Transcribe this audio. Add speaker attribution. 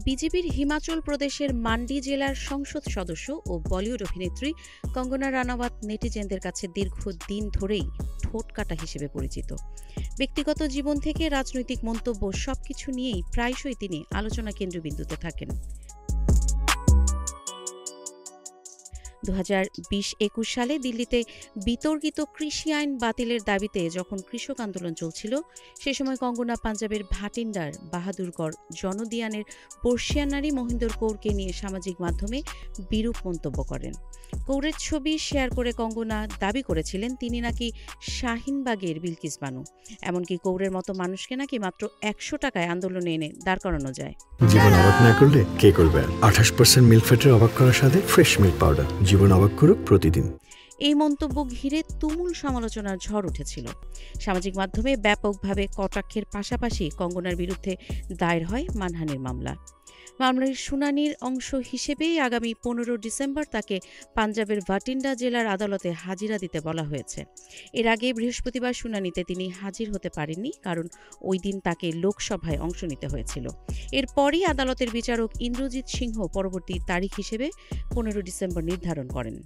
Speaker 1: বিজেপির হিমাচল প্রদেশের মান্ডি জেলার সংসদ সদস্য ও বলিউড অভিনেত্রী কঙ্গনা রানাওয়াত নেটিজেনদের কাছে দীর্ঘদিন ধরেই ঠোঁটকাটা হিসেবে পরিচিত। ব্যক্তিগত জীবন থেকে রাজনৈতিক মন্তব্য সবকিছু নিয়েই প্রায়শই তিনি আলোচনা কেন্দ্রবিন্দুতে থাকেন। 2020-21 সালে দিল্লিতে বিতর্কিত কৃষি আইন বাতিলের দাবিতে যখন কৃষক আন্দোলন চলছিল, সে সময় কঙ্গনা পাঞ্জাবের ভাটিন্ডার বাহাদুরগড় জনদিয়ানের বর্ষিয়ান নারী মহিন্দর কৌরকে নিয়ে সামাজিক মাধ্যমে বিরূপ মন্তব্য করেন। কৌরের ছবি শেয়ার করে কঙ্গনা দাবি করেছিলেন তিনি নাকি শাহিনবাগের বিলকিস বানু, এমনকি কৌরের মতো মানুষকে নাকি মাত্র 100 টাকায় আন্দোলনে এনে দাঁড় করানো যায়।
Speaker 2: জীবন অবাক না করলে কে করবে? 28% মিল্ক ফ্যাটের অবাক করার সাথে ফ্রেশ মিল্ক পাউডার। জীবন অবাক করুক প্রতিদিন।
Speaker 1: এই মন্তব্য ঘিরে তুমুল সমালোচনার ঝড় উঠেছিল। সামাজিক মাধ্যমে ব্যাপকভাবে কটাক্ষের পাশাপাশি কঙ্গনার বিরুদ্ধে দায়ের হয় মানহানির মামলা। মামলার শুনানির অংশ হিসেবেই আগামী 15 ডিসেম্বর তাকে পাঞ্জাবের ভাটিন্ডা জেলার আদালতে হাজিরা দিতে বলা হয়েছে। এর আগে বৃহস্পতিবার শুনানিতে তিনি হাজির হতে পারেননি, কারণ ওই দিন তাকে লোকসভায় অংশ নিতে হয়েছিল। এরপরই আদালতের বিচারক ইন্দ্রজিৎ সিংহ পরবর্তী তারিখ হিসেবে 15 ডিসেম্বর নির্ধারণ করেন।